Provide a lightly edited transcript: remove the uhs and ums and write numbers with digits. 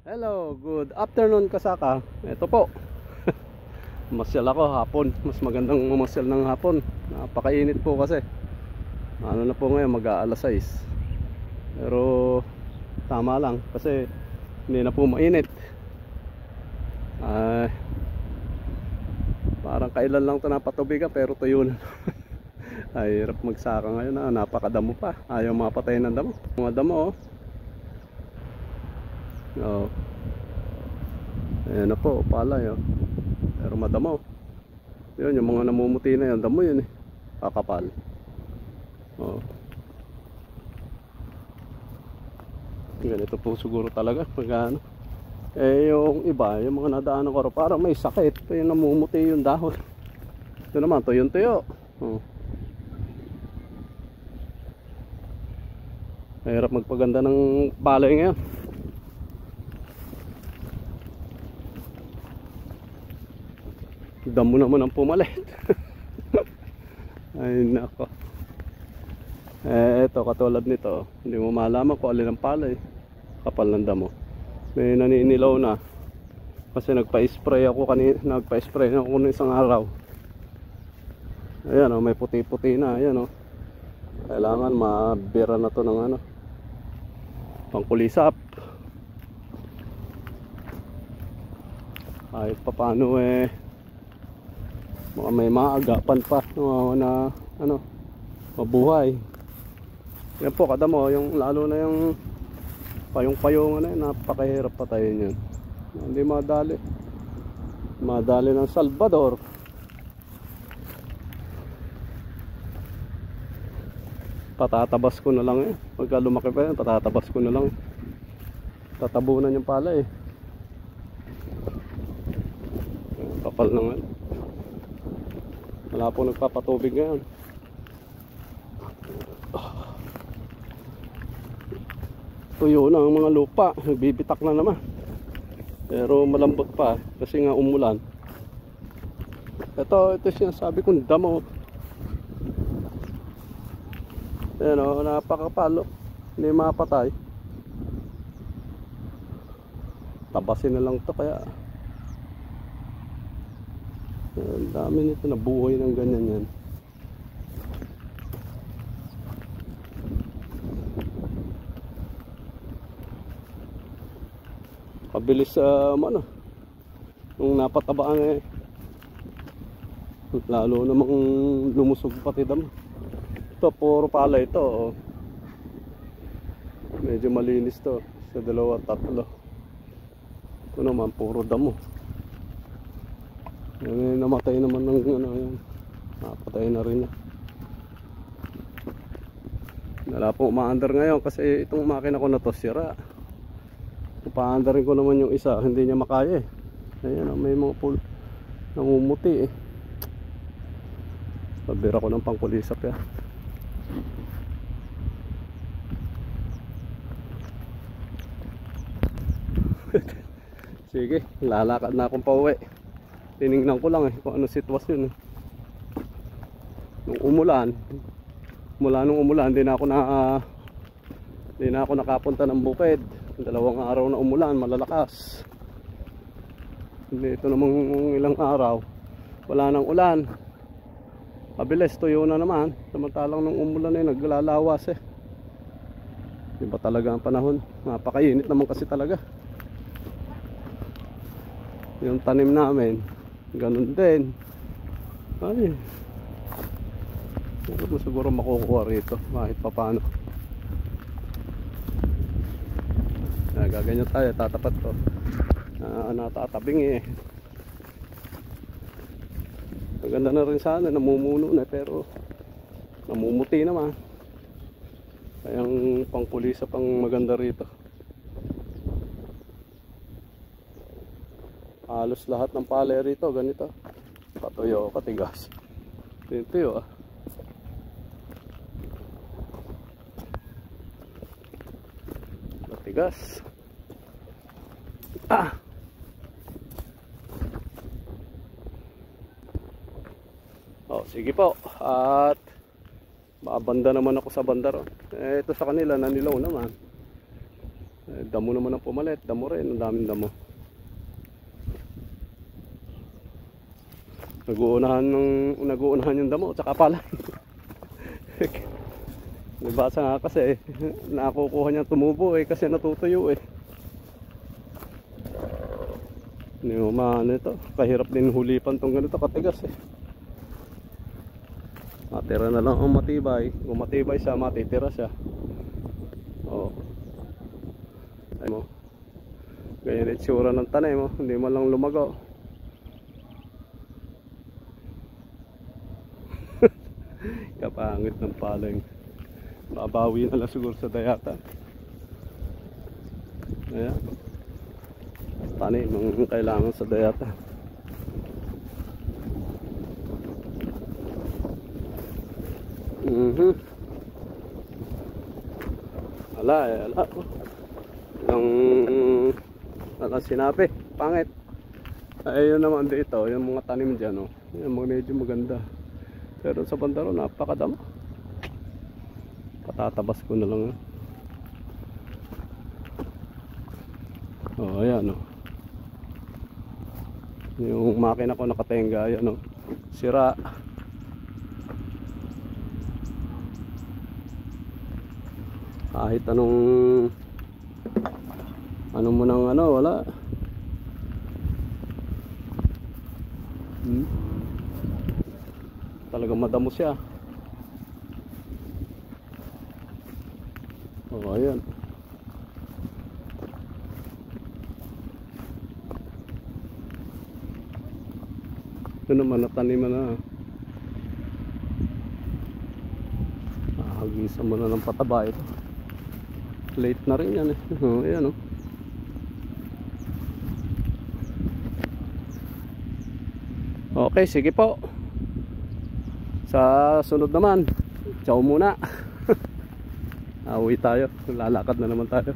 Hello, good afternoon kasaka. Ito po. Masyal ako hapon. Mas magandang mamasyal ng hapon. Napakainit po kasi. Ano na po ngayon, mag-aalas 6. Pero tama lang kasi hindi na po mainit. Parang kailan lang ito napatubigan pero tuyo na. Ay, hirap magsaka ngayon. Napakadamo pa. Ayaw mapatay ng damo. Mga damo oh. Oh. Ayan na po, palay oh. Pero madamo. Yun, yung mga namumuti na yun, damo yun eh. Kakapal. Oh. Ganito po siguro talaga pag ano. Eh yung iba, yung mga nadaanan ko parang may sakit. Ito yung namumuti yung dahon. Ito naman, tuyong-tuyo. Oh. Mahirap magpaganda ng palay ngayon. Damo naman ang pumalit. Ay nako. Ito katulad nito, hindi mo malaman kung alin ang palay. Kapal ng damo. May naninilaw na. Kasi nagpa-spray ako kanina, nagpa-spray na ako ng isang araw. Ayan oh, may puti-puti na, ayan oh. Kailangan mabira na to ng ano, pangkulisap. Kahit pa paano may maagapan pa na ano, mabuhay. Yan po kadamo, yung lalo na yung payong-payong ano, napakahirap patayin yun. Hindi madali ng Salvador. Patatabas ko na lang eh. Pagka lumaki pa yan, patatabas ko na lang. Tatabunan yung pala eh. Kapal naman. Wala po nagpapatubig ngayon. Tuyo na ang mga lupa. Nagbibitak na naman. Pero malambot pa kasi nga umulan. Ito sinasabi kong damo. Ayan o, napakapalo. Hindi mapatay. Tabasin na lang to kaya. Ang dami nito na buhay ng ganyan yan. Pabilis ano, nung napatabaan lalo namang lumusog pati damo. Ito puro pala ito oh. Medyo malinis to sa dalawa tatlo. Ito naman puro damo. Namatay naman ng ano yan. Napatay na rin. Wala pong umaandar ngayon kasi itong makina ko na to sira. Paandarin ko naman yung isa, hindi niya makaya eh. Ayan, may mga pool namumuti eh. Pabira ko ng pangkulisap ya. Sige, lalakad na akong pauwi. Tinignan ko lang eh kung ano sitwasyon eh. Nung umulan, mula nung umulan, hindi na ako nakapunta ng bukid. 2 araw na umulan, malalakas. Hindi, ito namang ilang araw wala nang ulan, mabilis tuyo na naman. Samantalang nung umulan naglalawas eh. Iba talaga ang panahon, napakainit naman kasi talaga. Yung tanim namin ganun din. Ay, siguro makukuha rito kahit papano. Gaganyan tayo, tatapat to. Natatabing eh. Maganda na rin sana, namumuno na pero namumuti naman. Kayang pangkulisa pang maganda rito. Halos lahat ng palay rito ganito. Patuyo, katigas. Tuyo ah. Katigas. Oh, sige po. At babanda naman ako sa bandar. Ito sa kanila nanilaw naman. Damo naman ang pumalit. Damo rin. Ang daming damo. Nag-uunahan yung damo. Tsaka pala. Nabasa nga kasi nakukuha niya tumubo kasi natutuyo Hindi mo maano ito. Kahirap din hulipan tong ganito katigas Matira na lang ang matibay. Kung matibay siya, matitira siya. Ay mo. Ganyan itsura ng tanim Hindi mo lang lumago. Kapangit ng paling. Mabawi na lang siguro sa dayata. Ayan. Tanim ang kailangan sa dayata. Ala. Ang sinabi, pangit. Ayun naman dito, yung mga tanim dyan yung mga medyo maganda. Pero sa bandaro napakadama. Patatabas ko na lang ayan yung makina ko nakatenga ayan sira. Kahit anong mo nang wala. Talagang madamo siya. Ayan. Ito naman nataniman na. Hagisan mo na ng pataba ito. Late na rin yan ayan Okay, sige po. Sa sunod naman, ciao muna. Awi tayo, lalakad na naman tayo.